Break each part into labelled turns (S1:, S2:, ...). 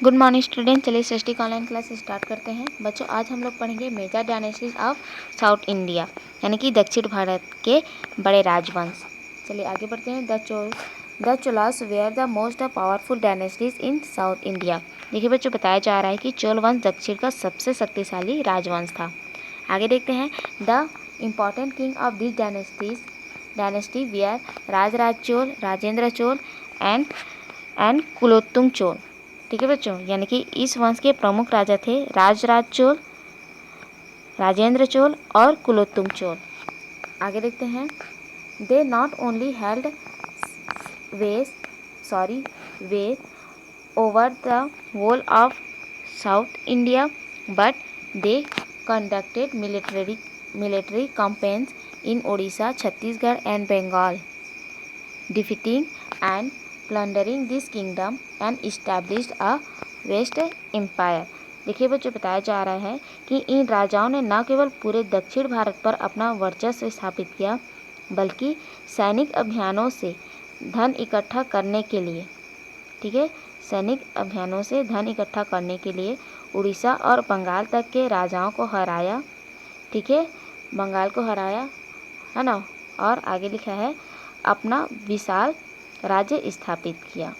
S1: Good morning student. चलिए सृष्टि का online class start करते हैं। बच्चों आज हम लोग पढ़ेंगे major dynasties of south India, यानी कि दक्षिण भारत के बड़े राजवंश। चलिए आगे बढ़ते हैं। The Cholas were the most powerful dynasties in south India. देखिए बच्चों, बताया जा रहा है कि चोल वंश दक्षिण का सबसे शक्तिशाली राजवंश था। आगे देखते हैं। The important king of this dynasty were Rajaraja Chola, Rajendra Chola and Kulothunga Chola. ठीक है बच्चों, यानी कि इस वंश के प्रमुख राजा थे राजराज चोल, राजेंद्र चोल और कुलोत्तुंग चोल। आगे देखते हैं। They not only held way over the whole of south India but they conducted military campaigns in Odisha, Chhattisgarh and Bengal, defeating and plundering this kingdom and established a vast empire. देखिए बच्चों, बताया जा रहा है कि इन राजाओं ने न केवल पूरे दक्षिण भारत पर अपना वर्चस्व स्थापित किया, बल्कि सैनिक अभियानों से धन इकट्ठा करने के लिए, ठीक है, सैनिक अभियानों से धन इकट्ठा करने के लिए उड़ीसा और बंगाल तक के राजाओं को हराया। ठीक है, बंगाल को हराया है ना। और आगे लिखा है अपना विशाल राज्य स्थापित किया।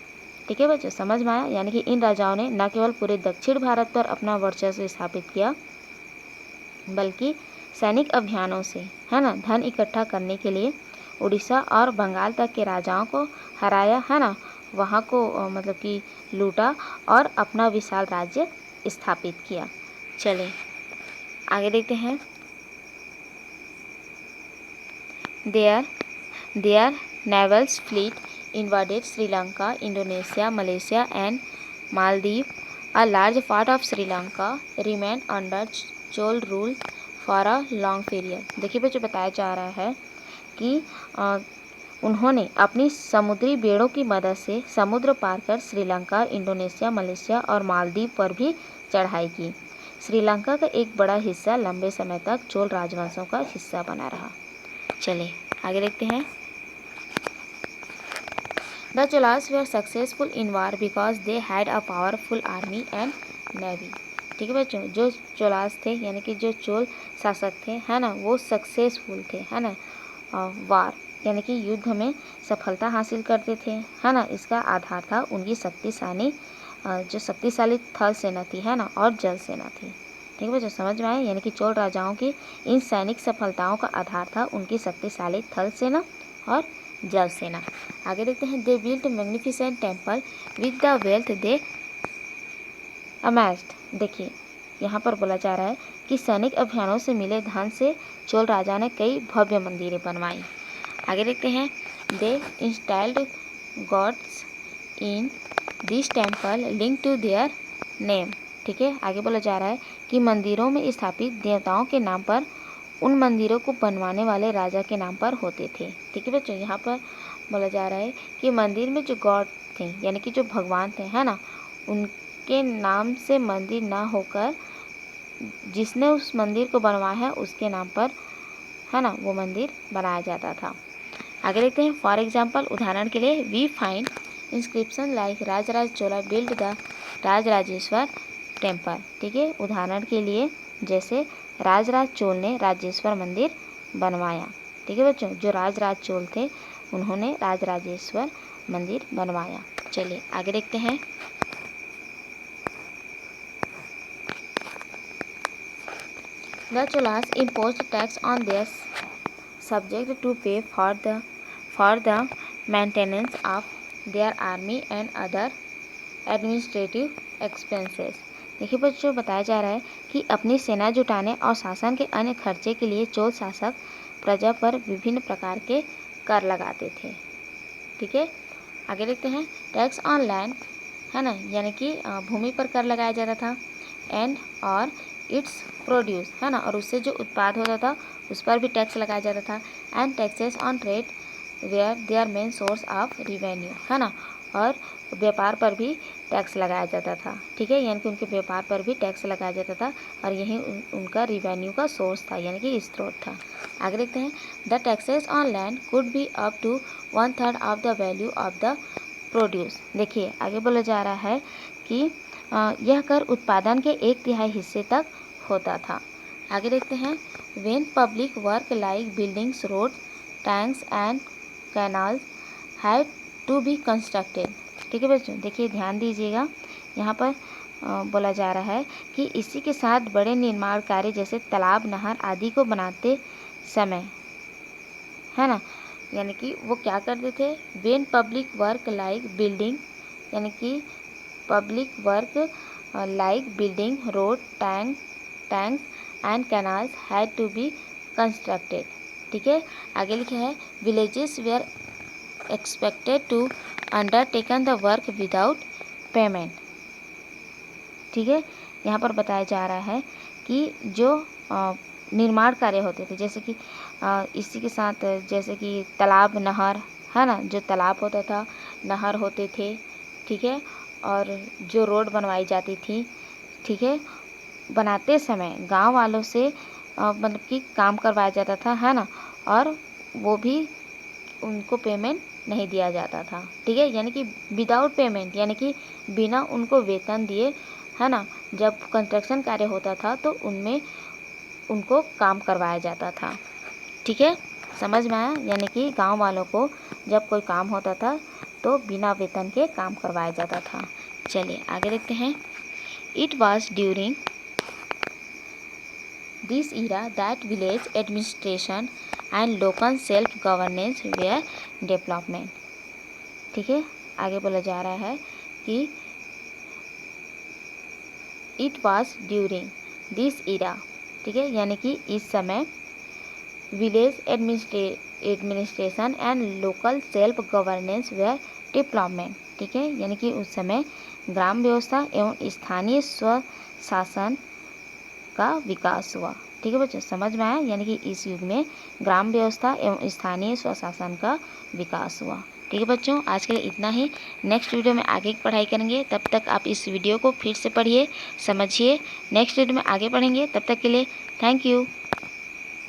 S1: ठीक है बच्चों, समझ में आया। यानी कि इन राजाओं ने न केवल पूरे दक्षिण भारत पर अपना वर्चस्व स्थापित किया, बल्कि सैनिक अभियानों से, है ना, धन इकट्ठा करने के लिए उड़ीसा और बंगाल तक के राजाओं को हराया, है ना, वहाँ को मतलब कि लूटा और अपना विशाल राज्य स्थापित किया। चलिए आगे देखते हैं। Their naval fleet invaded Sri Lanka, Indonesia, Malaysia and Maldives. A large part of Sri Lanka remained under Chol rule for a long period. देखिए बच्चों, बताया जा रहा है कि उन्होंने अपनी समुद्री बेड़ों की मदद से समुद्र पार कर श्रीलंका, इंडोनेशिया, मलेशिया और मालदीव पर भी चढ़ाई की। श्रीलंका का एक बड़ा हिस्सा लंबे समय तक चोल राजवंशों का हिस्सा बना रहा। चलिए आगे देखते हैं। The Cholas were successful in war because they had a powerful army and navy. ठीक है बच्चों, जो चोलास थे यानी कि जो चोल शासक थे, है ना, वो सक्सेसफुल थे, है ना, वार यानी कि युद्ध में सफलता हासिल करते थे, है ना। इसका आधार था उनकी जो शक्तिशाली थल सेना थी, है ना, और जल सेना थी। ठीक है बच्चों, समझ में आए। यानी कि चोल राजाओं की इन सैनिक सफलताओं का आधार था उनकी शक्तिशाली थल सेना और जल सेना। आगे देखते हैं। They built magnificent temple with the wealth दे अमेस्ड। देखिए यहाँ पर बोला जा रहा है कि सैनिक अभियानों से मिले धन से चोल राजा ने कई भव्य मंदिरें बनवाई। आगे देखते हैं। They installed gods in this temple link to their name. ठीक है, आगे बोला जा रहा है कि मंदिरों में स्थापित देवताओं के नाम पर उन मंदिरों को बनवाने वाले राजा के नाम पर होते थे। ठीक है बच्चों, यहाँ पर बोला जा रहा है कि मंदिर में जो गॉड थे यानी कि जो भगवान थे, है ना, उनके नाम से मंदिर ना होकर जिसने उस मंदिर को बनवाया है उसके नाम पर, है ना, वो मंदिर बनाया जाता था। आगे देखते हैं। फॉर एग्जाम्पल, उदाहरण के लिए, we find inscription like Rajaraja Chola build the Rajarajeshwara temple. ठीक है, उदाहरण के लिए जैसे राजराज चोल ने राजेश्वर मंदिर बनवाया। ठीक है बच्चों, जो राजराज चोल थे उन्होंने राजराजेश्वर मंदिर बनवाया। चलिए आगे देखते हैं। The Cholas imposed tax on their subject to pay for the maintenance of their army and other administrative expenses. देखिए बच्चों, बताया जा रहा है कि अपनी सेना जुटाने और शासन के अन्य खर्चे के लिए चोल शासक प्रजा पर विभिन्न प्रकार के कर लगाते थे। ठीक है, आगे देखते हैं। टैक्स ऑन लैंड, है ना, यानी कि भूमि पर कर लगाया जाता था। एंड और इट्स प्रोड्यूस, है ना, और उससे जो उत्पाद होता था उस पर भी टैक्स लगाया जाता था। And taxes on trade were their main source of revenue, है ना, और व्यापार पर भी टैक्स लगाया जाता था। ठीक है, यानी कि उनके व्यापार पर भी टैक्स लगाया जाता था और यही उनका रिवेन्यू का सोर्स था, यानी कि स्रोत था। आगे देखते हैं। The taxes on land could be up to 1/3 of the value of the produce. देखिए आगे बोला जा रहा है कि यह कर उत्पादन के 1/3 हिस्से तक होता था। आगे देखते हैं, when public work like buildings, road, tanks and canals had to be constructed. ठीक है बच्चों, देखिए ध्यान दीजिएगा, यहाँ पर बोला जा रहा है कि इसी के साथ बड़े निर्माण कार्य जैसे तालाब, नहर आदि को बनाते समय, है ना, यानी कि वो क्या करते थे, when public work like building, यानी कि public work like building, road, tanks and canals had to be constructed. ठीक है, आगे लिखा है, villages were expected to undertaken the work without payment. ठीक है, यहाँ पर बताया जा रहा है कि जो निर्माण कार्य होते थे, जैसे कि इसी के साथ जैसे कि तालाब, नहर, है ना, जो तालाब होता था, नहर होते थे, ठीक है, और जो रोड बनवाई जाती थी, ठीक है, बनाते समय गांव वालों से मतलब कि काम करवाया जाता था, है ना, और वो भी उनको पेमेंट नहीं दिया जाता था। ठीक है, यानी कि विदाउट पेमेंट, यानी कि बिना उनको वेतन दिए, है ना, जब कंस्ट्रक्शन कार्य होता था तो उनमें उनको काम करवाया जाता था। ठीक है, समझ में आया, यानी कि गांव वालों को जब कोई काम होता था तो बिना वेतन के काम करवाया जाता था। चलिए आगे देखते हैं, it was during this era that village administration and local self governance were development. ठीक है, आगे बोला जा रहा है कि it was during this era, ठीक है, यानी कि इस समय village administration and local self governance were development. ठीक है, यानी कि उस समय ग्राम व्यवस्था एवं स्थानीय स्वशासन का विकास हुआ। ठीक है बच्चों, समझ में आया, यानी कि इस युग में ग्राम व्यवस्था एवं स्थानीय स्वशासन का विकास हुआ। ठीक है बच्चों, आज के लिए इतना ही। नेक्स्ट वीडियो में आगे की पढ़ाई करेंगे, तब तक आप इस वीडियो को फिर से पढ़िए, समझिए। नेक्स्ट वीडियो में आगे पढ़ेंगे, तब तक के लिए थैंक यू।